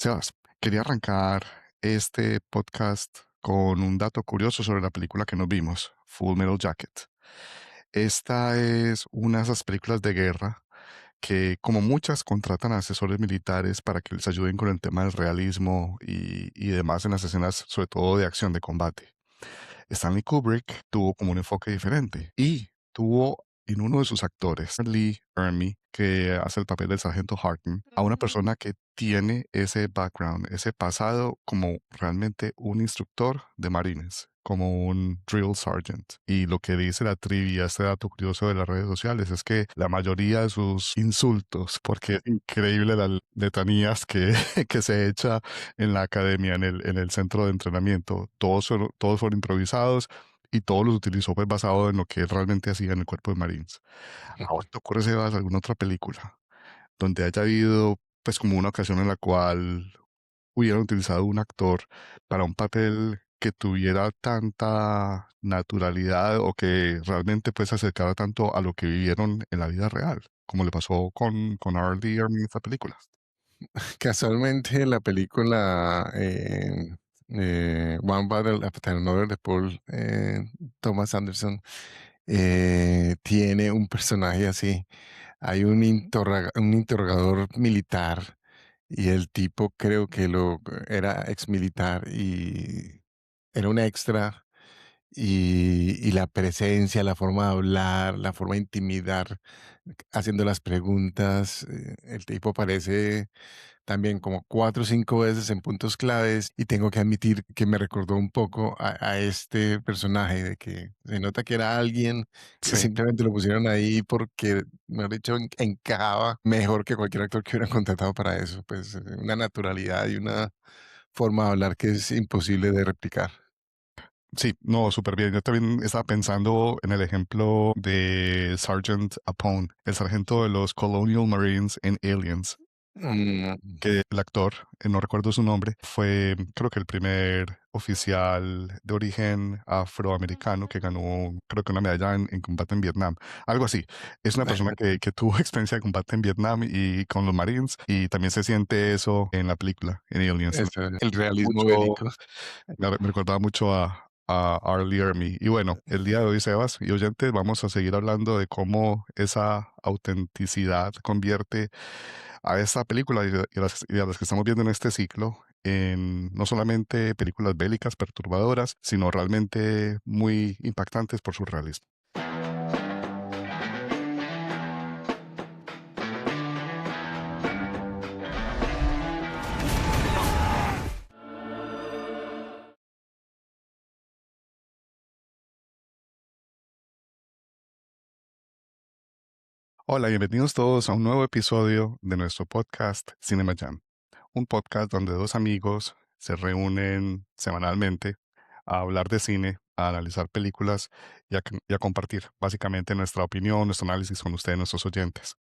Sebas, quería arrancar este podcast con un dato curioso sobre la película que nos vimos, Full Metal Jacket. Esta es una de esas películas de guerra que, como muchas, contratan a asesores militares para que les ayuden con el tema del realismo y demás en las escenas, sobre todo de acción, de combate. Stanley Kubrick tuvo como un enfoque diferente y tuvo en uno de sus actores, Lee Ermey, que hace el papel del sargento Harton, a una persona que tiene ese background, ese pasado como realmente un instructor de marines, como un drill sergeant. Y lo que dice la trivia, este dato curioso de las redes sociales, es que la mayoría de sus insultos, porque es increíble las letanías que, que se echa en la academia, en el centro de entrenamiento. Todos fueron improvisados y todos los utilizó pues basado en lo que él realmente hacía en el cuerpo de Marines. ¿Ahora te ocurre, Sebas, alguna otra película donde haya habido pues como una ocasión en la cual hubieran utilizado un actor para un papel que tuviera tanta naturalidad o que realmente pues se acercara tanto a lo que vivieron en la vida real, como le pasó con R. Lee Ermey en esta película? Casualmente la película One Battle After Another de Paul Thomas Anderson tiene un personaje así. Hay un interrogador militar y el tipo creo que era ex militar y era un extra y la presencia, la forma de hablar, la forma de intimidar, haciendo las preguntas, el tipo parece también como 4 o 5 veces en puntos claves, y tengo que admitir que me recordó un poco a este personaje, de que se nota que era alguien que Sí. simplemente lo pusieron ahí porque, mejor dicho, encajaba mejor que cualquier actor que hubieran contratado para eso, pues, una naturalidad y una forma de hablar que es imposible de replicar. Sí, no, súper bien. Yo también estaba pensando en el ejemplo de Sergeant Apone, el sargento de los Colonial Marines en Aliens, Mm, que el actor, no recuerdo su nombre, fue creo que el primer oficial de origen afroamericano que ganó creo que una medalla en combate en Vietnam, algo así. Es una persona que tuvo experiencia de combate en Vietnam y con los Marines y también se siente eso en la película, en Aliens. eso, el realismo Mucho, bélico. me recordaba mucho a Arlie Ermy. Y bueno, el día de hoy, Sebas y oyentes, vamos a seguir hablando de cómo esa autenticidad convierte a esta película y a las que estamos viendo en este ciclo en no solamente películas bélicas perturbadoras, sino realmente muy impactantes por su realismo. Hola, bienvenidos todos a un nuevo episodio de nuestro podcast Cinema Jam, un podcast donde dos amigos se reúnen semanalmente a hablar de cine, a analizar películas y a compartir básicamente nuestra opinión, nuestro análisis con ustedes, nuestros oyentes.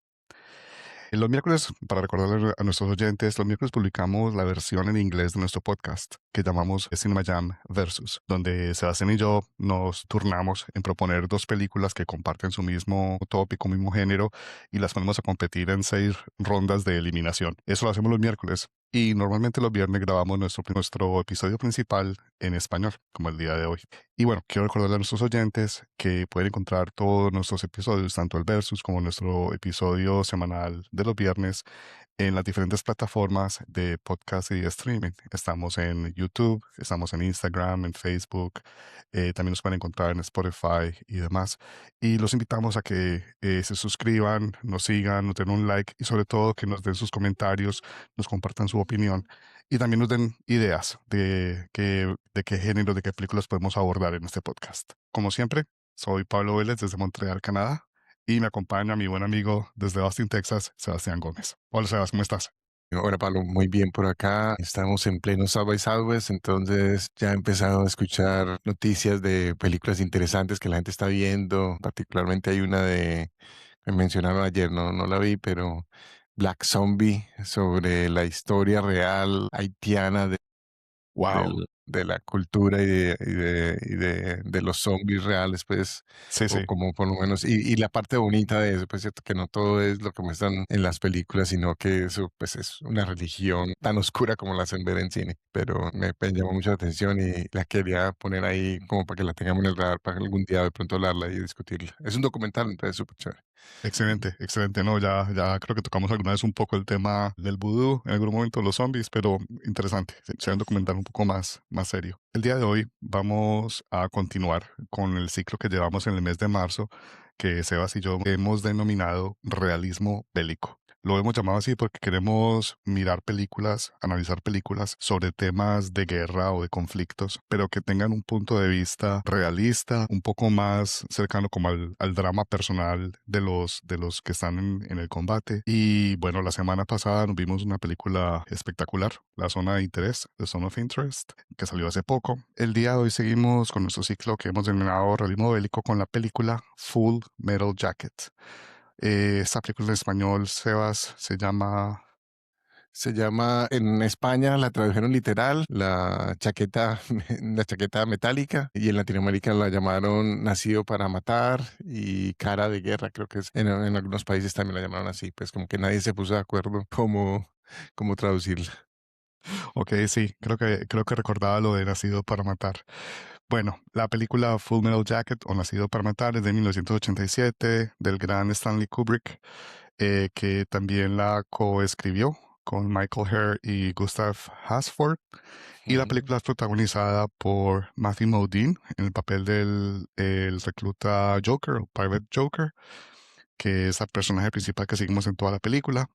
Los miércoles, para recordarle a nuestros oyentes, los miércoles publicamos la versión en inglés de nuestro podcast que llamamos Cinema Jam Versus, donde Sebastián y yo nos turnamos en proponer dos películas que comparten su mismo tópico, mismo género, y las ponemos a competir en 6 rondas de eliminación. Eso lo hacemos los miércoles. Y normalmente los viernes grabamos nuestro episodio principal en español, como el día de hoy. Y bueno, quiero recordarle a nuestros oyentes que pueden encontrar todos nuestros episodios, tanto el Versus como nuestro episodio semanal de los viernes, en las diferentes plataformas de podcast y de streaming. Estamos en YouTube, estamos en Instagram, en Facebook, también nos pueden encontrar en Spotify y demás. Y los invitamos a que se suscriban, nos sigan, nos den un like y sobre todo que nos den sus comentarios, nos compartan su opinión y también nos den ideas de qué género, de qué películas podemos abordar en este podcast. Como siempre, soy Pablo Vélez desde Montreal, Canadá, y me acompaña mi buen amigo desde Austin, Texas, Sebastián Gómez. Hola, Sebas, ¿cómo estás? Hola Pablo, muy bien por acá. Estamos en pleno South by Southwest, entonces ya he empezado a escuchar noticias de películas interesantes que la gente está viendo. Particularmente hay una me mencionaron ayer, no la vi, pero Black Zombie, sobre la historia real haitiana Wow. de la cultura y de los zombies reales, pues, Sí, o sí. como por lo menos, y la parte bonita de eso, pues, cierto, que no todo es lo que muestran en las películas, sino que eso, pues, es una religión tan oscura como la hacen ver en cine, pero me llamó mucho la atención y la quería poner ahí como para que la tengamos en el radar, para algún día de pronto hablarla y discutirla. Es un documental, entonces súper chévere. Excelente, excelente. No, ya creo que tocamos alguna vez un poco el tema del vudú, en algún momento los zombies, pero interesante. Será un documental un poco más serio. El día de hoy vamos a continuar con el ciclo que llevamos en el mes de marzo, que Sebas y yo hemos denominado realismo bélico. Lo hemos llamado así porque queremos mirar películas, analizar películas sobre temas de guerra o de conflictos, pero que tengan un punto de vista realista, un poco más cercano como al drama personal de los que están en el combate. Y bueno, la semana pasada nos vimos una película espectacular, La Zona de Interés, The Zone of Interest, que salió hace poco. El día de hoy seguimos con nuestro ciclo que hemos denominado realismo bélico con la película Full Metal Jacket. Esta película en español, Sebas, se llama... Se llama, en España la tradujeron literal, la chaqueta, la chaqueta metálica, y en Latinoamérica la llamaron Nacido para Matar y Cara de Guerra, creo que es. En algunos países también la llamaron así, pues como que nadie se puso de acuerdo cómo traducirla. Ok, sí, creo que recordaba lo de Nacido para Matar. Bueno, la película Full Metal Jacket o Nacido para Matar es de 1987 del gran Stanley Kubrick, que también la coescribió con Michael Herr y Gustav Hasford. Y la Ujú. película es protagonizada por Matthew Modine en el papel del el recluta Joker o Private Joker, que es el personaje principal que seguimos en toda la película.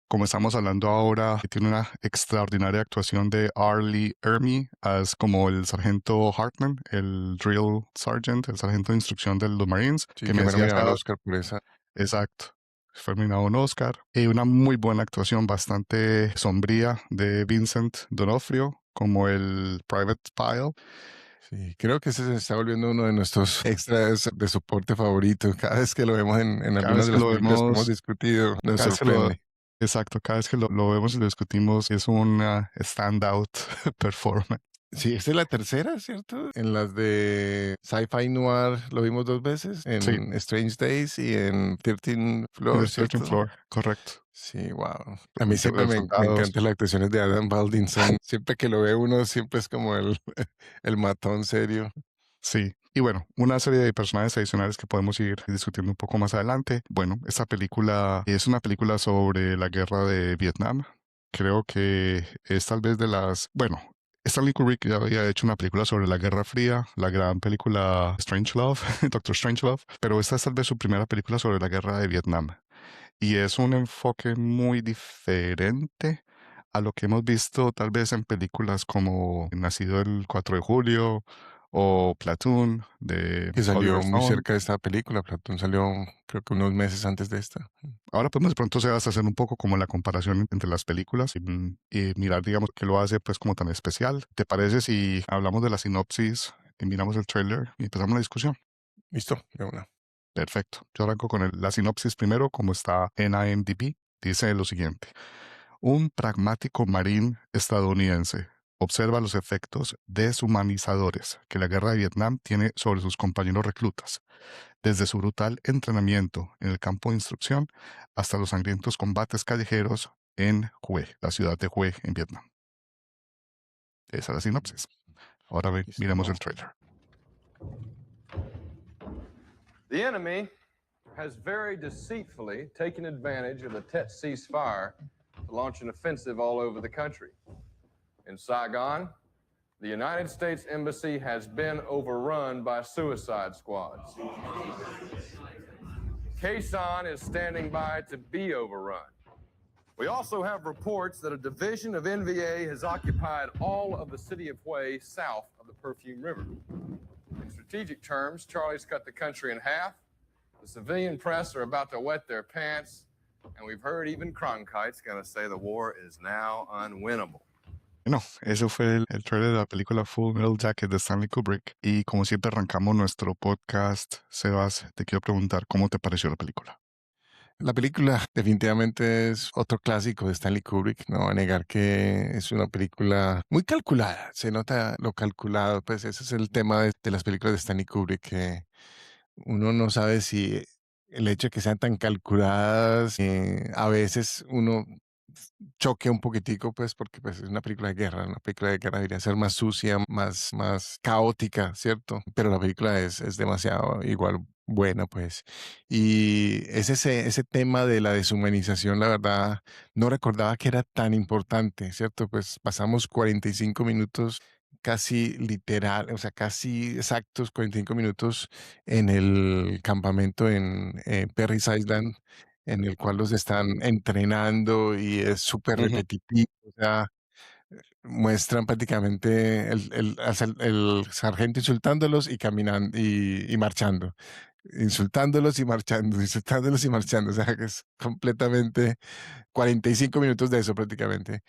Como estamos hablando ahora, tiene una extraordinaria actuación de Arlie Ermey as como el sargento Hartman, el drill sergeant, el sargento de instrucción de los Marines, Sí, que me que fue decía, nominado al Sebas, Oscar por esa. exacto, fue nominado a un Oscar. Y una muy buena actuación, bastante sombría, de Vincent D'Onofrio como el Private Pile. Sí, creo que ese se está volviendo uno de nuestros extras de soporte favorito. Cada vez que lo vemos en Cada algunas vez de que las lo películas que hemos vemos, discutido, nos cada vez que lo, sorprende. exacto, cada vez que lo vemos y lo discutimos es una standout performance. Sí, esta es la tercera, ¿cierto? En las de Sci-Fi Noir lo vimos dos veces, Sí, en Strange Days y en 13 en Floor, el 13th ¿cierto? Floor, correcto. Sí, wow. A mí Cementerio de siempre los me Soldados. encantan las actuaciones de Adam Baldwin. Siempre que lo ve uno, siempre es como el matón serio. Sí. Y bueno, una serie de personajes adicionales que podemos ir discutiendo un poco más adelante. Bueno, esta película es una película sobre la guerra de Vietnam. Creo que es tal vez de las... Bueno, Stanley Kubrick ya había hecho una película sobre la Guerra Fría, la gran película Strangelove, Doctor Strangelove, pero esta es tal vez su primera película sobre la guerra de Vietnam. Y es un enfoque muy diferente a lo que hemos visto tal vez en películas como Nacido el 4 de julio o Platoon de Que Oliver salió muy Stone. cerca de esta película. Platón salió, creo que unos meses antes de esta. Ahora podemos de pronto se va a hacer un poco como la comparación entre las películas y mirar, digamos, qué lo hace pues como tan especial. ¿Te parece si hablamos de la sinopsis y miramos el trailer y empezamos la discusión? Listo, de una. Perfecto. Yo arranco con la sinopsis primero, como está en IMDb. Dice lo siguiente. Un pragmático marín estadounidense observa los efectos deshumanizadores que la guerra de Vietnam tiene sobre sus compañeros reclutas, desde su brutal entrenamiento en el campo de instrucción hasta los sangrientos combates callejeros en Hue, la ciudad de Hue en Vietnam. Esa es la sinopsis. Ahora Listo, miremos el vamos. trailer. The enemy has very deceitfully taken advantage of the Tet ceasefire to launch an offensive all over the country. In Saigon, the United States Embassy has been overrun by suicide squads. Quezon is standing by to be overrun. We also have reports that a division of NVA has occupied all of the city of Hue south of the Perfume River. In strategic terms, Charlie's cut the country in half. The civilian press are about to wet their pants, and we've heard even Cronkite's going to say the war is now unwinnable. No, eso fue el trailer de la película Full Metal Jacket de Stanley Kubrick. Y como siempre arrancamos nuestro podcast, Sebas, te quiero preguntar cómo te pareció la película. La película definitivamente es otro clásico de Stanley Kubrick, no voy a negar que es una película muy calculada, se nota lo calculado, pues ese es el tema de las películas de Stanley Kubrick, que uno no sabe si el hecho de que sean tan calculadas, a veces uno choque un poquitico, pues, porque pues, es una película de guerra debería ser más sucia, más caótica, ¿cierto? Pero la película es demasiado igual buena, pues. Y es ese tema de la deshumanización, la verdad, no recordaba que era tan importante, ¿cierto? Pues pasamos 45 minutos casi literal, o sea, casi exactos 45 minutos en el campamento en Parris Island, en el cual los están entrenando y es súper Ujú. repetitivo, o sea, muestran prácticamente el sargento insultándolos y caminando y marchando, insultándolos y marchando, insultándolos y marchando, o sea, que es completamente 45 minutos de eso prácticamente.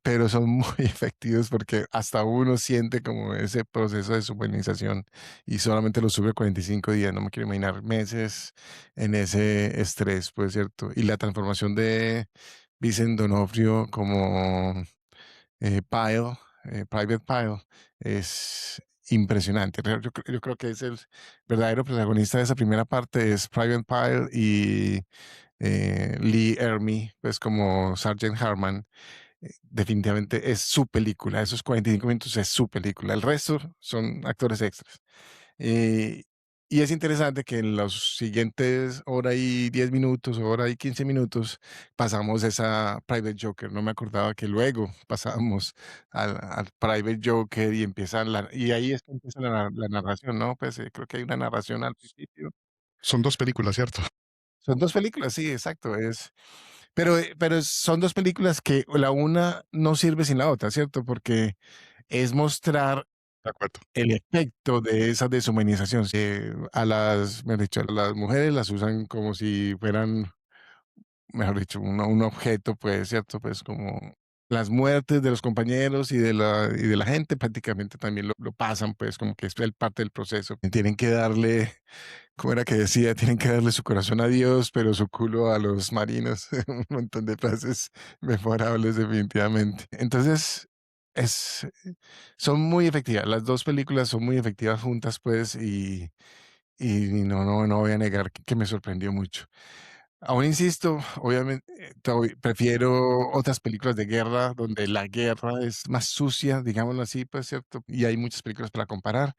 Pero son muy efectivos porque hasta uno siente como ese proceso de deshumanización y solamente lo sube 45 días, no me quiero imaginar meses en ese estrés, pues, ¿cierto? Y la transformación de Vincent D'Onofrio como Pyle, Private Pyle, es impresionante. Pero yo creo que es el verdadero protagonista de esa primera parte, es Private Pyle y Lee Ermey, pues como Sergeant Harman, definitivamente es su película. Esos 45 minutos es su película. El resto son actores extras. Eh, y es interesante que en los siguientes hora y 10 minutos, hora y 15 minutos, pasamos esa Private Joker. No me acordaba que luego pasamos al Private Joker y y ahí es que empieza la narración, ¿no? Pues creo que hay una narración al principio. Son 2 películas, ¿cierto? Son 2 películas, sí, exacto, pero son 2 películas que la una no sirve sin la otra, ¿cierto? Porque es mostrar De acuerdo. el efecto de esa deshumanización, mejor dicho, a las mujeres las usan como si fueran, mejor dicho, un objeto, pues, ¿cierto? Pues, como las muertes de los compañeros y de la gente prácticamente también lo pasan, pues, como que es el parte del proceso. Tienen que darle, ¿cómo era que decía? Tienen que darle su corazón a Dios, pero su culo a los marinos. Un montón de frases memorables, definitivamente. Entonces, es, son muy efectivas. Las dos películas son muy efectivas juntas, pues, y no voy a negar que me sorprendió mucho. Aún insisto, obviamente, prefiero otras películas de guerra donde la guerra es más sucia, digámoslo así, pues, ¿cierto? Y hay muchas películas para comparar,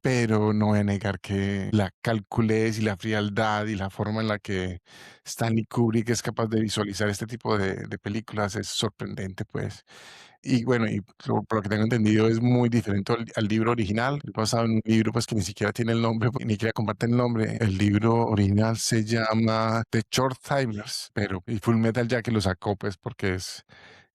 pero no voy a negar que la calculez y la frialdad y la forma en la que Stanley Kubrick es capaz de visualizar este tipo de películas es sorprendente, pues. Y bueno, por lo que tengo entendido es muy diferente al libro original, basado en un libro, pues, que ni siquiera tiene el nombre, ni siquiera comparte el nombre. El libro original se llama The Short Timers, pero y Full Metal Jacket lo sacó, pues, porque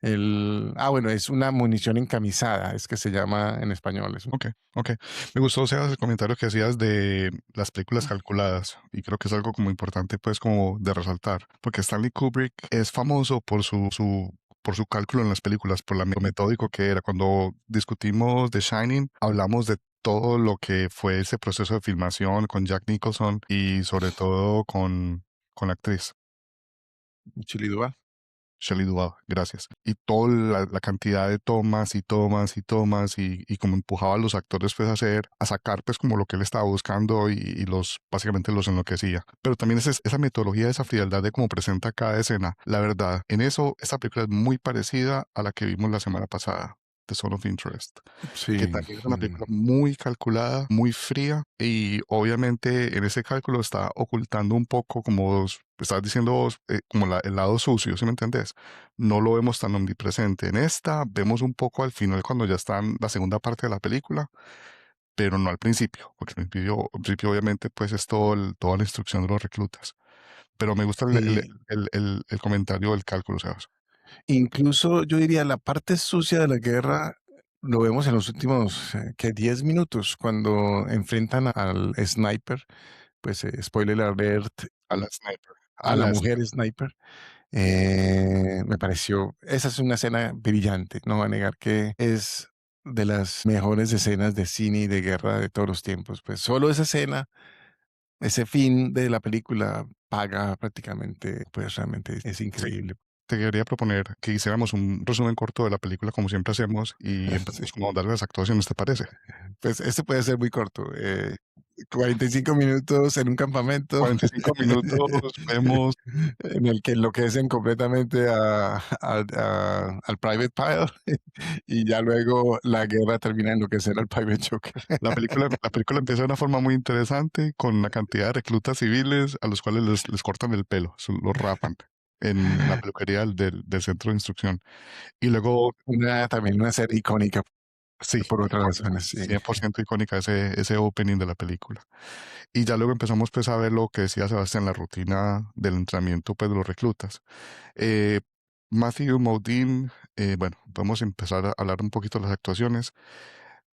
bueno, es una munición encamisada, es que se llama en español, Okey, okey. Me gustó, Sebas, el comentario que hacías de las películas calculadas, y creo que es algo como importante, pues, como de resaltar, porque Stanley Kubrick es famoso por su cálculo en las películas, por lo metódico que era. Cuando discutimos The Shining, hablamos de todo lo que fue ese proceso de filmación con Jack Nicholson y sobre todo con la actriz. Chili Duvall. Shelley Duvall, gracias. Y toda la cantidad de tomas y tomas y tomas y como empujaba a los actores pues a sacar pues como lo que él estaba buscando y básicamente los enloquecía. Pero también esa metodología, esa frialdad de cómo presenta cada escena. La verdad, en eso esta película es muy parecida a la que vimos la semana pasada, The Zone of Interest, que Sí, también es una película muy calculada, muy fría y obviamente en ese cálculo está ocultando un poco, como estás diciendo vos, como el lado sucio, ¿sí me entendés? No lo vemos tan omnipresente. En esta vemos un poco al final cuando ya está en la segunda parte de la película, pero no al principio, porque al principio obviamente pues es toda la instrucción de los reclutas. Pero me gusta sí. el comentario del cálculo, ¿sabes? Incluso yo diría la parte sucia de la guerra lo vemos en los últimos, que 10 minutos, cuando enfrentan al sniper, pues, spoiler alert, A la sniper. a A la la mujer sniper. sniper. Me pareció esa es una escena brillante, no voy a negar que es de las mejores escenas de cine y de guerra de todos los tiempos, pues, solo esa escena ese fin de la película paga prácticamente, pues realmente es Sí. increíble. Te quería proponer que hiciéramos un resumen corto de la película como siempre hacemos y Sí. empezamos como a darle las actuaciones, ¿te parece? Pues este puede ser muy corto. 45 minutos en un campamento 45 minutos, vemos, en el que enloquecen completamente al Private Pile y ya luego la guerra termina en enloquecer al Private Joker. la película empieza de una forma muy interesante con una cantidad de reclutas civiles a los cuales les cortan el pelo, los rapan en la peluquería del centro de instrucción. Y luego, También una serie icónica sí, por otras razones, sí. 100% icónica ese opening de la película. Y ya luego empezamos pues a ver lo que decía Sebastián, la rutina del entrenamiento pues de los reclutas. Eh, Matthew Modine, bueno, vamos a empezar a hablar un poquito de las actuaciones.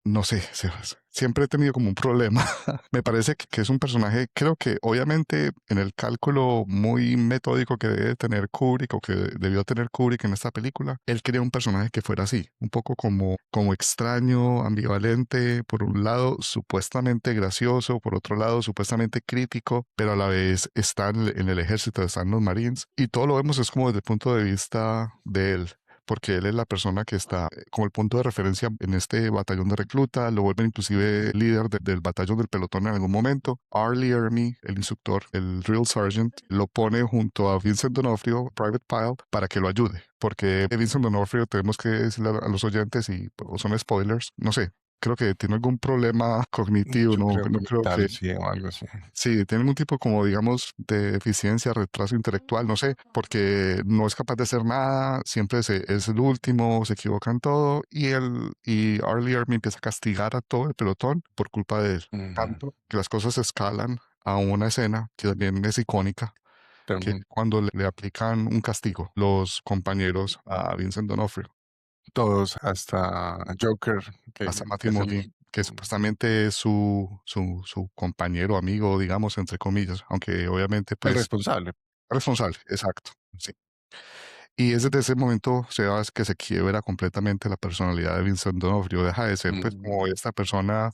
No sé, Sebas, siempre he tenido como un problema. Me parece que es un personaje, creo que obviamente en el cálculo muy metódico que debe tener Kubrick o que debió tener Kubrick en esta película, él quería un personaje que fuera así, un poco como extraño, ambivalente, por un lado supuestamente gracioso, por otro lado supuestamente crítico, pero a la vez está en el ejército, está en los Marines y todo lo vemos es como desde el punto de vista de él porque él es la persona que está como el punto de referencia en este batallón de recluta, lo vuelven inclusive líder del batallón del pelotón en algún momento. Arlie Ermey, el instructor, el drill sergeant, lo pone junto a Vincent D'Onofrio, Private Pile, para que lo ayude, porque Vincent D'Onofrio tenemos que decirle a los oyentes y pues, son spoilers, no sé. Creo que tiene algún problema cognitivo, Yo creo no que creo que tal, sí, o algo así. sí, tiene un tipo como, digamos, de deficiencia, retraso intelectual, no sé, porque no es capaz de hacer nada, siempre es el último, se equivoca en todo, y Arlie Ermey empieza a castigar a todo el pelotón por culpa de él. Ujú. Tanto que las cosas escalan a una escena que también es icónica, que es También cuando le aplican un castigo los compañeros a Vincent D'Onofrio, todos, hasta Joker, que hasta Matthew es Modine, que supuestamente es su compañero, amigo, digamos, entre comillas, aunque obviamente el pues responsable. responsable, exacto, sí. Y es desde ese momento, Sebas, que se quiebra completamente la personalidad de Vincent D'Onofrio. Deja de ser, pues, Mm, como esta persona,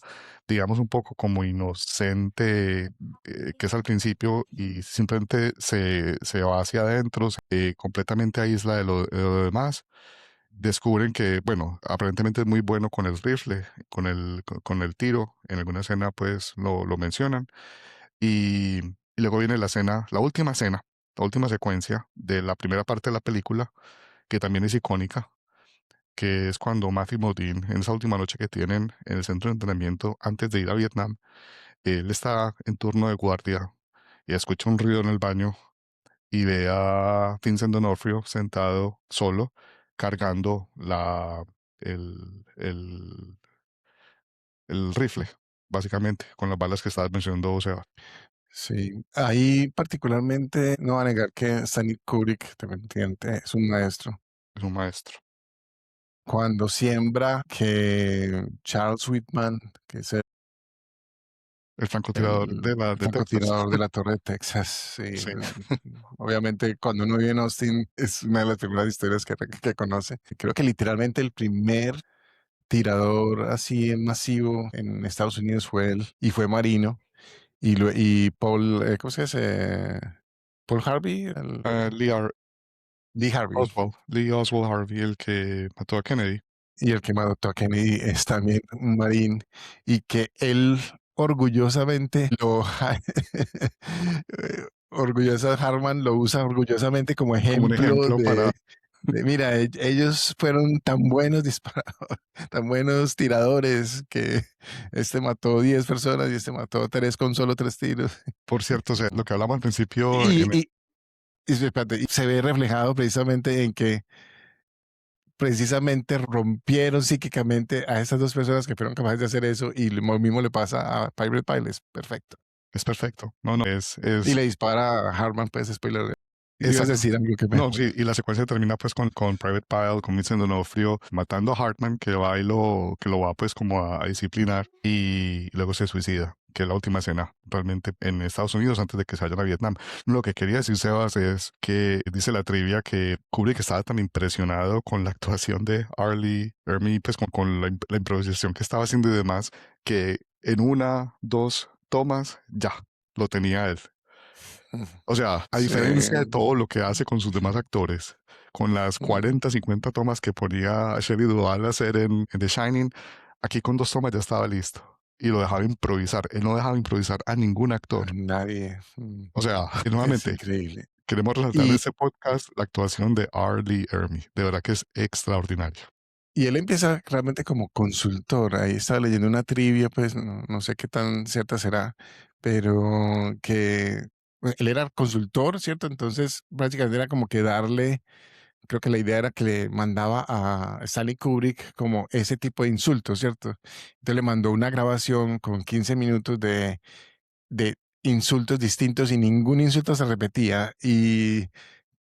digamos, un poco como inocente, que es al principio, y simplemente se va hacia adentro, se completamente aísla de lo demás. Descubren que, bueno, aparentemente es muy bueno con el rifle, con el tiro. En alguna escena, pues, lo mencionan. Y luego viene la escena, la última secuencia de la primera parte de la película, que también es icónica, que es cuando Matthew Modine, en esa última noche que tienen en el centro de entrenamiento antes de ir a Vietnam, él está en turno de guardia y escucha un ruido en el baño y ve a Vincent D'Onofrio sentado solo, cargando el, el rifle, básicamente, con las balas que estabas mencionando, o sea, sí, ahí particularmente no va a negar que Stanley Kubrick definitivamente es un maestro. es un maestro. Cuando siembra que Charles Whitman, que es El francotirador el de Texas. francotirador de la Torre de Texas, sí, Sí, obviamente cuando uno vive en Austin es una de las primeras historias que conoce. Creo que literalmente el primer tirador así en masivo en Estados Unidos fue él y fue marino. Y Paul, ¿cómo se dice? Paul Harvey, Lee Lee Harvey, Lee Oswald Harvey, el que mató a Kennedy. y el que mató a Kennedy es también un marín, y que él orgullosamente orgullosa Harman lo usa orgullosamente como Como un ejemplo ejemplo para, mira, ellos fueron tan buenos disparadores, tan buenos tiradores, que este mató 10 personas y este mató 3 con solo 3 tiros. por cierto, o sea, lo que hablamos al principio, Y, y, espérate, y se ve reflejado precisamente en que precisamente rompieron psíquicamente a estas dos personas que fueron capaces de hacer eso, y lo mismo le pasa a Pirate Piles, perfecto. es perfecto. No, no, Y le dispara a Harman, pues, spoiler. Ibas a exacto. decir algo que me... No, sí, y la secuencia termina pues con Private Pile, con Vincent D'Onofrio, matando a Hartman, que lo va pues como a disciplinar, y luego se suicida, que es la última escena realmente en Estados Unidos antes de que se vayan a Vietnam. Lo que quería decir, Sebas, es que dice la trivia que Kubrick estaba tan impresionado con la actuación de Arlie Ermey, pues con la improvisación que estaba haciendo y demás, que en una, dos tomas, ya, lo tenía él. O sea, a Sí, diferencia de todo lo que hace con sus demás actores, con las mm, 40, 50 tomas que ponía Shelley Duvall a hacer en The Shining, aquí con 2 tomas ya estaba listo. Y lo dejaba improvisar. Él no dejaba improvisar a ningún actor. a nadie. O sea, y Es nuevamente, increíble. queremos resaltar de Y, este podcast la actuación de R. Lee Ermey. De verdad que es extraordinario. y él empieza realmente como consultor. Ahí estaba leyendo una trivia, pues no sé qué tan cierta será, pero que él era consultor, ¿cierto? Entonces, básicamente era como que darle, creo que la idea era que le mandaba a Stanley Kubrick como ese tipo de insultos, ¿cierto? Entonces le mandó una grabación con 15 minutos de insultos distintos y ningún insulto se repetía. Y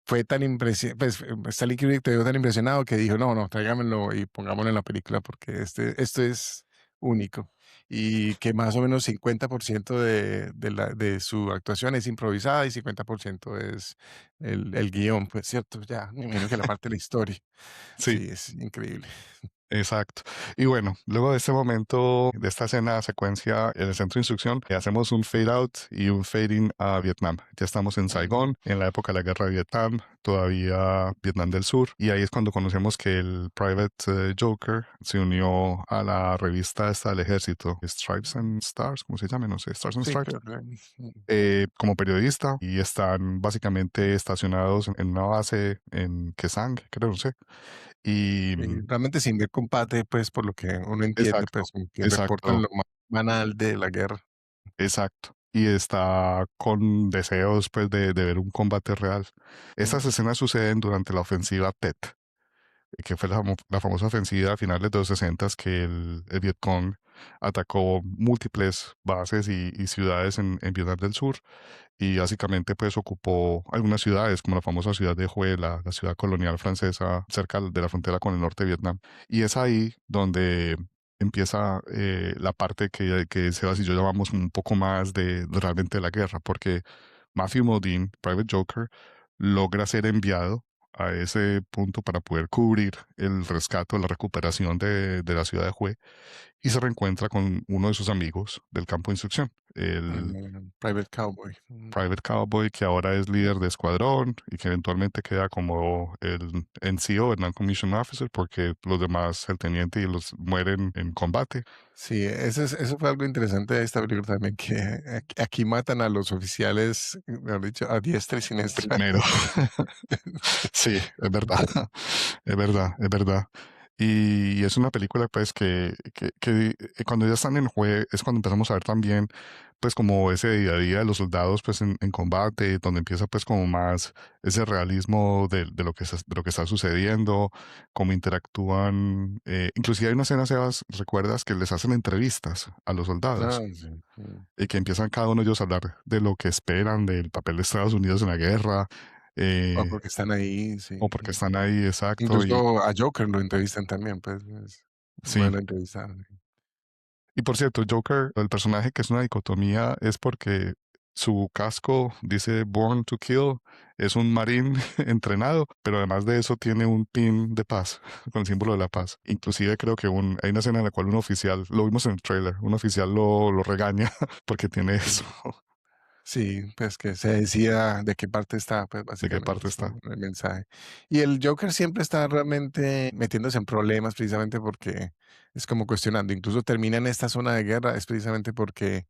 fue tan impresionante, pues Stanley Kubrick quedó tan impresionado que dijo, no, no, tráigamelo y pongámoslo en la película porque esto es único. Y que más o menos 50% de su actuación es improvisada y 50% es el guión, pues cierto, ya, me imagino que la parte de la historia. Sí. Sí, es increíble. Exacto. Y bueno, luego de este momento, de esta escena, secuencia en el centro de instrucción, hacemos un fade out y un fade in a Vietnam. Ya estamos en Mm, Saigón, en la época de la guerra de Vietnam, todavía Vietnam del Sur, y ahí es cuando conocemos que el Private Joker se unió a la revista esta del ejército, Stripes and Stars, ¿cómo se llama? No sé, Stars and sí, Stripes. creo que Como periodista y están básicamente estacionados en una base en Kesang, creo, no sé. Y realmente sin ver combate, pues por lo que uno entiende, exacto, pues como que reportan exacto. lo más banal de la guerra. Exacto. Y está con deseos pues de ver un combate real. Estas Mm, escenas suceden durante la ofensiva Tet, que fue la famosa ofensiva a finales de los 60 que el Vietcong atacó múltiples bases y ciudades en Vietnam del Sur y básicamente pues ocupó algunas ciudades como la famosa ciudad de Hue, la ciudad colonial francesa cerca de la frontera con el norte de Vietnam. Y es ahí donde empieza la parte que Sebas y yo llamamos un poco más de realmente la guerra, porque Matthew Modine, Private Joker, logra ser enviado a ese punto para poder cubrir el rescate o la recuperación de la ciudad de Hue y se reencuentra con uno de sus amigos del campo de instrucción, el Private Cowboy. Private Cowboy, que ahora es líder de escuadrón y que eventualmente queda como el NCO, el Non-Commissioned Officer, porque los demás, el teniente y los mueren en combate. Sí, eso fue algo interesante de esta película también, que aquí matan a los oficiales, mejor dicho, a diestra y siniestra. Primero. Sí, es verdad. Es verdad, es verdad. Y es una película, pues, que cuando ya están en juego es cuando empezamos a ver también, pues, como ese día a día de los soldados, pues, en combate, donde empieza, pues, como más ese realismo de lo de lo que está sucediendo, cómo interactúan. Inclusive hay una escena, Sebas, ¿recuerdas? Que les hacen entrevistas a los Ah, soldados sí, y que empiezan cada uno de ellos a hablar de lo que esperan, del papel de Estados Unidos en la guerra, o eh, porque están ahí, o sí. porque están ahí, exacto, y Incluso a Joker lo entrevistan también, pues, sí. bueno entrevistar. Y por cierto, Joker, el personaje que es una dicotomía es porque su casco dice Born to Kill, es un marín entrenado, pero además de eso tiene un pin de paz, con el símbolo de la paz. Inclusive creo que hay una escena en la cual un oficial, lo vimos en el trailer, un oficial lo regaña porque tiene eso. Sí, pues que se decía de qué parte está, pues ¿De qué básicamente parte es está? el mensaje. Y el Joker siempre está realmente metiéndose en problemas precisamente porque es como cuestionando. Incluso termina en esta zona de guerra, es precisamente porque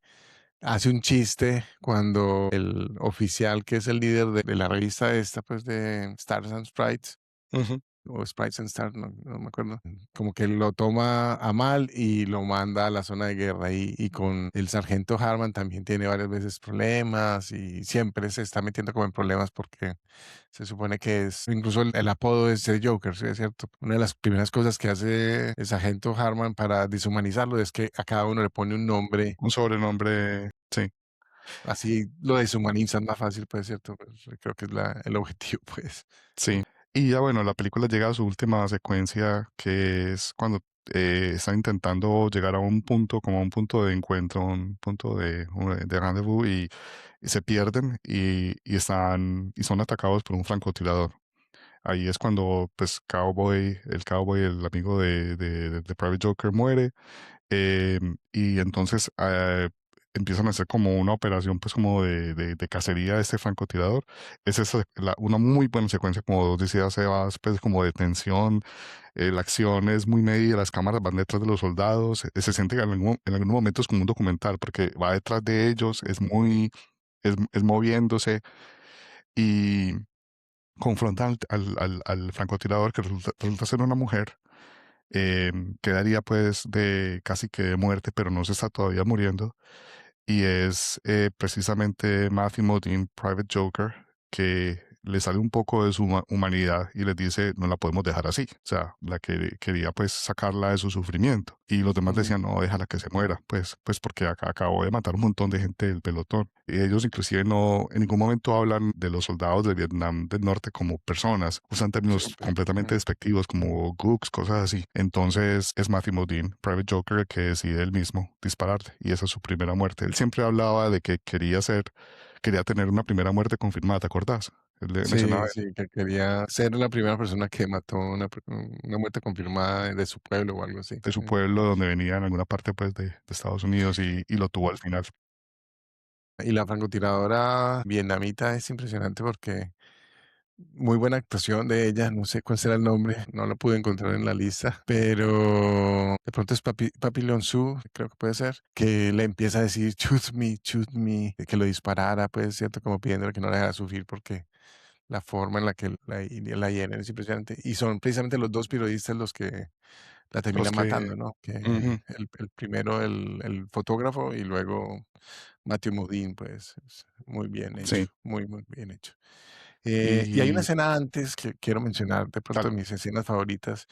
hace un chiste cuando el oficial que es el líder de la revista esta, pues de Stars and Sprites, Ujú. o Sprites and Stars, no me acuerdo, como que lo toma a mal y lo manda a la zona de guerra y con el sargento Harman también tiene varias veces problemas y siempre se está metiendo como en problemas porque se supone que es, incluso el apodo es el Joker, ¿sí es cierto? Una de las primeras cosas que hace el sargento Harman para deshumanizarlo es que a cada uno le pone un nombre, Un sobrenombre, sí. así lo deshumanizan más fácil, pues, ¿cierto? Pues, creo que es el objetivo, pues. Sí. Y ya bueno, la película llega a su última secuencia, que es cuando están intentando llegar a un punto, como a un punto de encuentro, un punto de rendezvous y se pierden y son atacados por un francotirador. Ahí es cuando pues Cowboy, el amigo de Private Joker muere y entonces empiezan a hacer como una operación, pues como de cacería de este francotirador. Es esa, una muy buena secuencia, como vos decías, Sebas, pues como de tensión, la acción es muy medida, las cámaras van detrás de los soldados, se siente que en algún momento es como un documental, porque va detrás de ellos, es moviéndose y confrontan al francotirador que resulta ser una mujer. Quedaría pues de casi que de muerte, pero no se está todavía muriendo. Y es precisamente Matthew Modine, Private Joker, que le sale un poco de su humanidad y les dice, no la podemos dejar así. O sea, la que quería pues sacarla de su sufrimiento. Y los demás Ujú. decían, no, déjala que se muera, pues porque acabó de matar un montón de gente del pelotón. Y ellos inclusive no, en ningún momento hablan de los soldados de Vietnam del Norte como personas. Usan Sí, términos pues, completamente despectivos como gooks, cosas así. Entonces es Matthew Modine, Private Joker, el que decide él mismo dispararle. Y esa es su primera muerte. Él siempre hablaba de que quería tener una primera muerte confirmada, ¿te acordás? Él le mencionaba sí, sí, que quería ser la primera persona que mató una muerte confirmada de su pueblo o algo así. de su pueblo donde venía en alguna parte pues de Estados Unidos y lo tuvo al final. Y la francotiradora vietnamita es impresionante porque muy buena actuación de ella, no sé cuál será el nombre, no lo pude encontrar en la lista, pero de pronto es Papi Leon-su, creo que puede ser, que le empieza a decir shoot me, que lo disparara, pues, ¿cierto? Como pidiéndole que no le dejara sufrir porque la forma en la que la hieren es impresionante. Y son precisamente los dos periodistas los que la Los terminan que... matando, ¿no? Que Ujú, el primero, el fotógrafo, y luego Matthew Modine, pues, es muy bien hecho, sí, muy bien hecho. Y hay una y escena antes que quiero mencionar, de pronto tal. de mis escenas favoritas,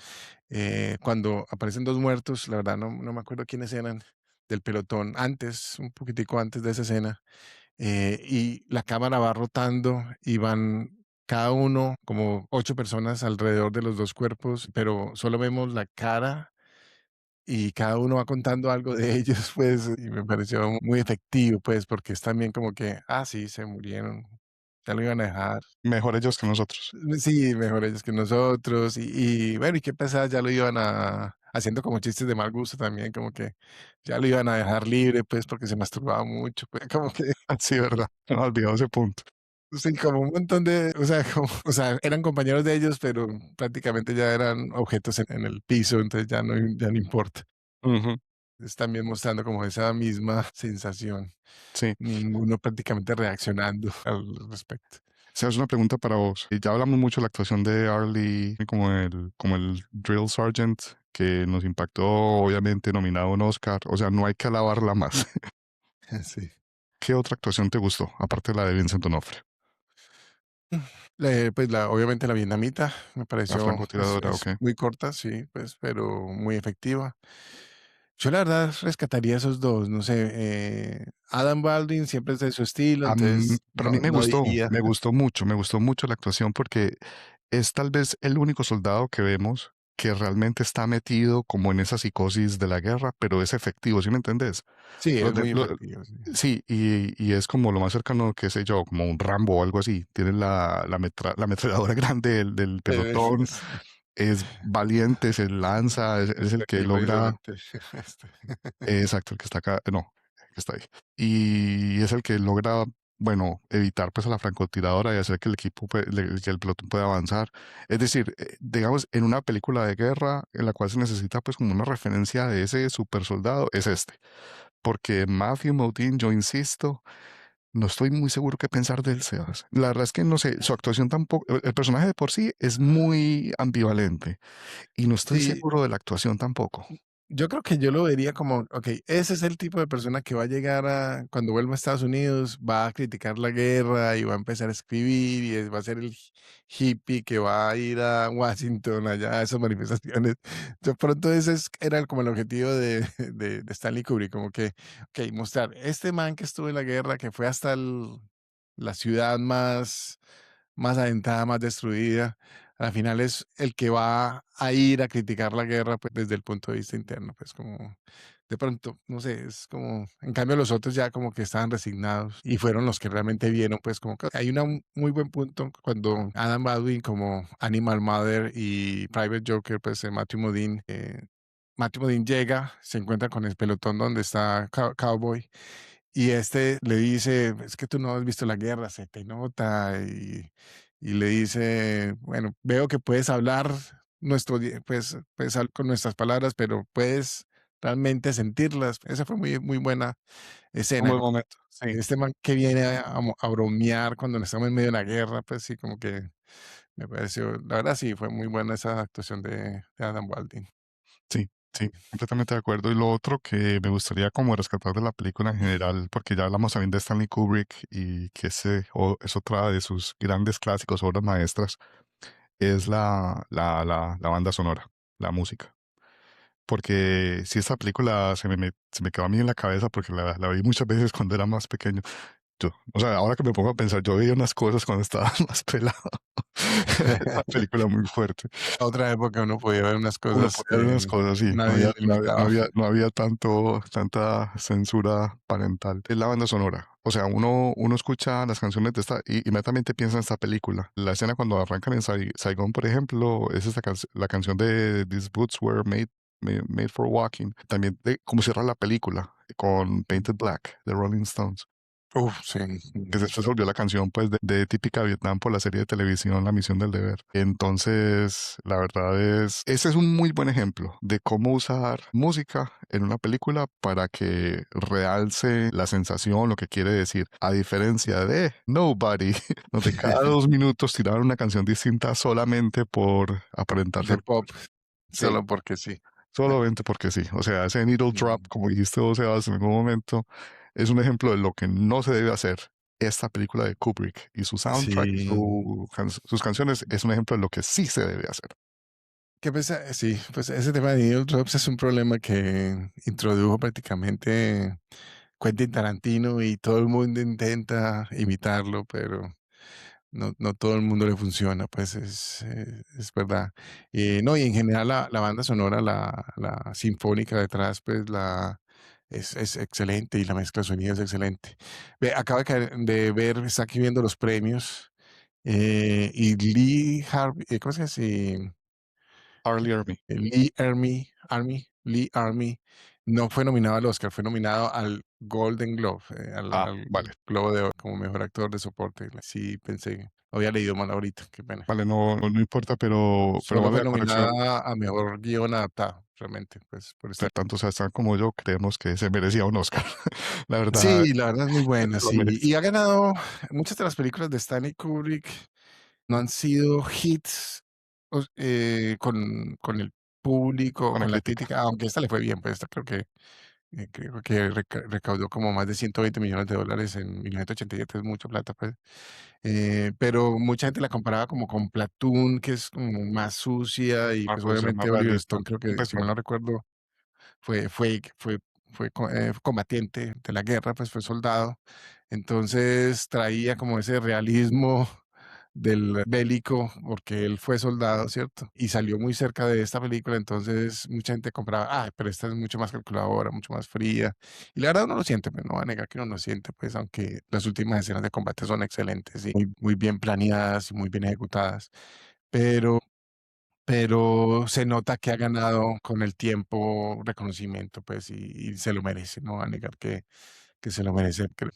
cuando aparecen 2 muertos, la verdad no me acuerdo quiénes eran, del pelotón, antes, un poquitico antes de esa escena, y la cámara va rotando y van cada uno, como 8 personas alrededor de los 2 cuerpos, pero solo vemos la cara y cada uno va contando algo de ellos, pues, y me pareció muy efectivo, pues, porque es también como que, sí, se murieron, ya lo iban a dejar. Mejor ellos que nosotros. Sí, mejor ellos que nosotros. Y bueno, ¿y qué pasaba? Ya lo iban a haciendo como chistes de mal gusto también, como que ya lo iban a dejar libre, pues, porque se masturbaba mucho, pues, como que Sí, verdad. No he olvidado ese punto. sí, como un montón de, o sea, como, o sea, eran compañeros de ellos, pero prácticamente ya eran objetos en el piso, entonces ya no importa. Ujú, Es también mostrando como esa misma sensación, sí. ninguno prácticamente reaccionando al respecto. Sebas, una pregunta para vos. Y ya hablamos mucho de la actuación de Arlie como el Drill Sergeant, que nos impactó, obviamente, nominado a un Oscar. O sea, no hay que alabarla más. Sí. ¿Qué otra actuación te gustó, aparte de la de Vincent D'Onofrio? Pues obviamente la vietnamita me La pareció, francotiradora, es ok. muy corta, sí, pues, pero muy efectiva. Yo la verdad rescataría esos dos, no sé, Adam Baldwin siempre es de su estilo, entonces Pero a mí no diría. me gustó mucho la actuación porque es tal vez el único soldado que vemos que realmente está metido como en esa psicosis de la guerra, pero es efectivo, ¿sí me entendés? Sí, Los es de- muy lo- efectivo, sí. sí, y es como lo más cercano, qué sé yo, como un Rambo o algo así. Tiene la ametralladora grande del pelotón, Sí, es valiente, se lanza, es el está que aquí logra, precisamente. Este. exacto, el que está acá, no, el que está ahí. Y es el que logra, bueno, evitar pues a la francotiradora y hacer que el equipo, que el pelotón pueda avanzar. Es decir, digamos, en una película de guerra en la cual se necesita pues como una referencia de ese super soldado, es este. Porque Matthew Modine, yo insisto, no estoy muy seguro qué pensar de él, Sebas. La verdad es que no sé, su actuación tampoco, el personaje de por sí es muy ambivalente y no estoy Sí, seguro de la actuación tampoco. yo creo que yo lo vería como, okey, ese es el tipo de persona que va a llegar cuando vuelva a Estados Unidos, va a criticar la guerra y va a empezar a escribir, y va a ser el hippie que va a ir a Washington, allá a esas manifestaciones. De pronto ese era como el objetivo de de Stanley Kubrick, como que, okey, mostrar este man que estuvo en la guerra, que fue hasta la ciudad más adentrada, más destruida, al final es el que va a ir a criticar la guerra, pues, desde el punto de vista interno, pues, como de pronto, no sé, es como en cambio los otros ya como que estaban resignados y fueron los que realmente vieron, pues, como que hay un muy buen punto cuando Adam Baldwin como Animal Mother y Private Joker, pues, Matthew Modine llega, se encuentra con el pelotón donde está Cowboy y este le dice: "Es que tú no has visto la guerra, se te nota", y le dice: "Bueno, veo que puedes hablar puedes hablar con nuestras palabras, pero puedes realmente sentirlas". Esa fue muy buena Un escena. buen momento, sí, Este man que viene a bromear cuando estamos en medio de la guerra, pues sí, como que me pareció, la verdad sí, fue muy buena esa actuación de Adam Walding. sí, sí, completamente de acuerdo. Y lo otro que me gustaría como rescatar de la película en general, porque ya hablamos también de Stanley Kubrick y que es otra de sus grandes clásicos, obras maestras, es la banda sonora, la música. Porque si esta película se me quedó a mí en la cabeza porque la vi muchas veces cuando era más pequeño. O sea, ahora que me pongo a pensar, yo veía unas cosas cuando estaba más pelado. Es una película muy fuerte. Otra época uno podía ver unas Uno cosas podía ver que unas cosas, sí, nadie limitaba. no había tanta censura parental. Es la banda sonora. O sea, uno escucha las canciones de esta y inmediatamente piensa en esta película. La escena cuando arrancan en Saigon, por ejemplo, es la canción de These Boots Were Made for Walking. También de cómo cierra la película con Painted Black de Rolling Stones, Uf, sí. que después se volvió la canción pues de típica Vietnam por la serie de televisión La Misión del Deber. Entonces, la verdad ese es un muy buen ejemplo de cómo usar música en una película para que realce la sensación, lo que quiere decir, a diferencia de Nobody, donde cada 2 minutos tiraban una canción distinta solamente por aparentar De ser. pop, Sí, solo porque sí. solamente porque sí. O sea, ese needle drop, Mm, como dijiste vos, Sebas, en algún momento, es un ejemplo de lo que no se debe hacer. Esta película de Kubrick y su soundtrack y sí. sus canciones es un ejemplo de lo que sí se debe hacer. Que pues, sí, pues ese tema de needle drops es un problema que introdujo prácticamente Quentin Tarantino y todo el mundo intenta imitarlo, pero no todo el mundo le funciona, pues es verdad. No, y en general la banda sonora, la sinfónica detrás, pues es excelente y la mezcla de sonido es excelente. Ve, acabo de ver, está aquí viendo los premios y Lee Harvey, ¿cómo se llama? Harley Ermy. Lee Army, no fue nominado al Oscar, fue nominado al Golden Globe, Ah, al vale. Globo de Oro como mejor actor de soporte. Sí, pensé, había leído mal ahorita, qué pena. Vale, no importa, pero Solo vale fue la corrección. nominada a mejor guión adaptado, realmente, pues por Si esta. tanto Sebastián como yo creemos que se merecía un Oscar. La verdad, Sí, la verdad es muy buena, lo sí. merece Y ha ganado muchas de las películas de Stanley Kubrick. No han sido hits, con el público, con la con la crítica. crítica, aunque esta le fue bien, pues esta creo que recaudó como más de $120 millones en 1987, es mucha plata, pues. Pero mucha gente la comparaba como con Platoon, que es como más sucia, y pues Marcos, es más obviamente Oliver realista. Stone creo que, Pues si sí, mal no recuerdo, fue fue fue combatiente de la guerra, pues fue soldado. Entonces traía como ese realismo del bélico, porque él fue soldado, ¿cierto? Y salió muy cerca de esta película, entonces mucha gente compraba, pero esta es mucho más calculadora, mucho más fría. Y la verdad uno lo siente, pues no va a negar que uno lo siente, pues aunque las últimas escenas de combate son excelentes y muy bien planeadas y muy bien ejecutadas. Pero se nota que ha ganado con el tiempo reconocimiento, pues, y se lo merece, no va a negar que se lo merece, creo.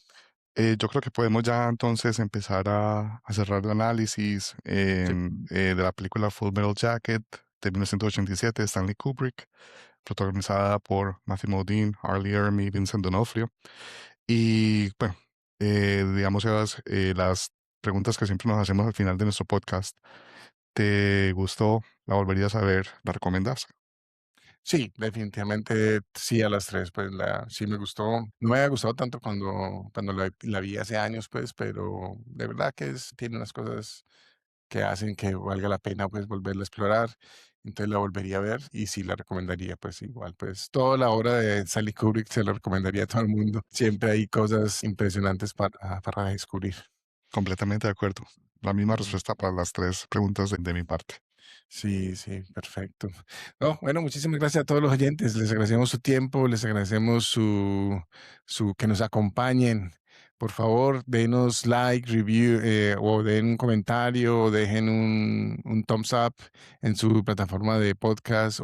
Yo creo que podemos ya entonces empezar a cerrar el análisis Sí, de la película Full Metal Jacket de 1987 de Stanley Kubrick, protagonizada por Matthew Modine, Arlie Ermy, Vincent D'Onofrio. Y bueno, digamos, Sebas, las preguntas que siempre nos hacemos al final de nuestro podcast. ¿Te gustó? ¿La volverías a ver? ¿La recomendás? sí, definitivamente sí a las 3 pues, sí me gustó. No me había gustado tanto cuando la vi hace años, pues, pero de verdad que tiene unas cosas que hacen que valga la pena, pues, volverla a explorar. Entonces la volvería a ver y sí la recomendaría, pues, igual, pues, toda la obra de Stanley Kubrick se la recomendaría a todo el mundo. Siempre hay cosas impresionantes para descubrir. Completamente de acuerdo. La misma Ujú. respuesta para las tres preguntas de mi parte. Sí, sí, perfecto. No, bueno, muchísimas gracias a todos los oyentes. Les agradecemos su tiempo, les agradecemos su que nos acompañen. Por favor, denos like, review, o den un comentario, o dejen un thumbs up en su plataforma de podcast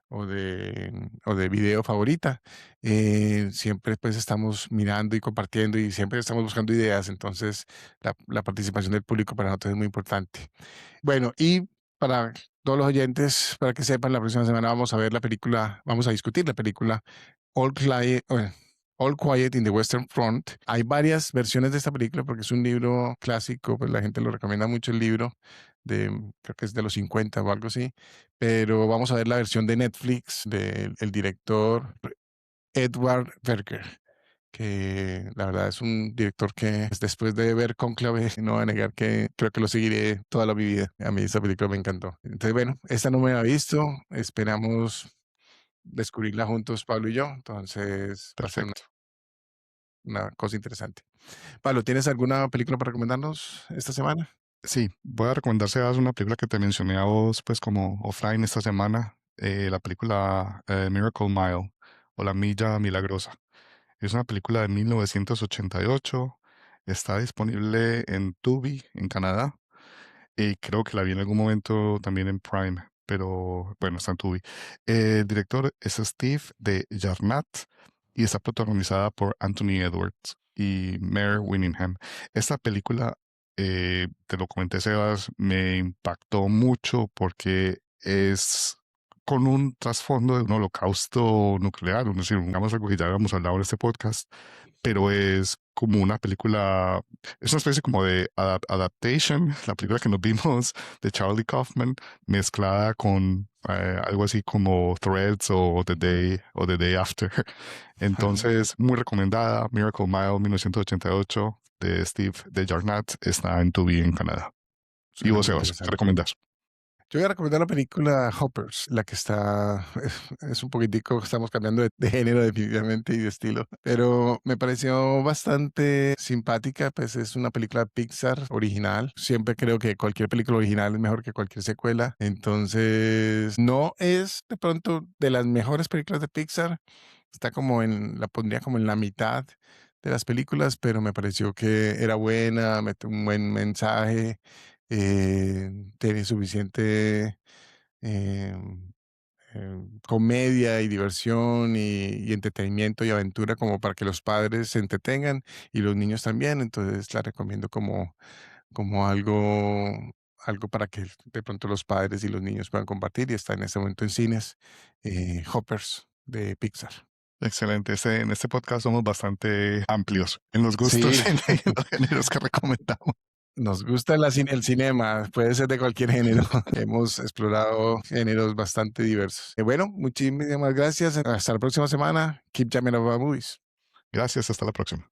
o de video favorita. Siempre pues estamos mirando y compartiendo y siempre estamos buscando ideas, entonces la participación del público para nosotros es muy importante. Bueno, y para todos los oyentes, para que sepan, la próxima semana vamos a discutir la película All Quiet, All Quiet in the Western Front. Hay varias versiones de esta película porque es un libro clásico, pues la gente lo recomienda mucho el libro, creo que es de los 50 o algo así, pero vamos a ver la versión de Netflix del director Edward Berger, que la verdad es un director que después de ver Cónclave, no voy a negar que creo que lo seguiré toda mi vida. A mí esa película me encantó. Entonces, bueno, esta no me la he visto. Esperamos descubrirla juntos, Pablo y yo. Entonces, va a ser Perfecto. una cosa interesante. Pablo, ¿tienes alguna película para recomendarnos esta semana? Sí, voy a recomendar Sebas, una película que te mencioné a vos, pues como offline esta semana, la película Miracle Mile o La Milla Milagrosa. Es una película de 1988, está disponible en Tubi, en Canadá, y creo que la vi en algún momento también en Prime, pero bueno, está en Tubi. El director es Steve de Jarnat y está protagonizada por Anthony Edwards y Mare Winningham. Esta película, te lo comenté, Sebas, me impactó mucho porque es con un trasfondo de un holocausto nuclear, es decir, digamos algo que ya habíamos hablado en este podcast, pero es como una película, es una especie como de adaptation, la película que nos vimos de Charlie Kaufman, mezclada con algo así como Threads o The Day After. Entonces, muy recomendada, Miracle Mile 1988 de Steve de Jarnat, está en Tubi en Canadá. ¿Y Suena vos, muy Sebas, qué interesante. recomendás? Yo voy a recomendar la película Hoppers, la que está, es un poquitico, estamos cambiando de género definitivamente y de estilo, pero me pareció bastante simpática, pues es una película Pixar original. Siempre creo que cualquier película original es mejor que cualquier secuela, entonces no es de pronto de las mejores películas de Pixar, está la pondría como en la mitad de las películas, pero me pareció que era buena, mete un buen mensaje, eh, tiene suficiente eh, comedia y diversión y entretenimiento y aventura como para que los padres se entretengan y los niños también. Entonces la recomiendo como algo para que de pronto los padres y los niños puedan compartir y está en este momento en cines. Hoppers de Pixar. Excelente. En este podcast somos bastante amplios en los gustos Sí, en los géneros que recomendamos. nos gusta el cinema, puede ser de cualquier género. Hemos explorado géneros bastante diversos. Bueno, muchísimas gracias. Hasta la próxima semana. Keep jamming about movies. Gracias, hasta la próxima.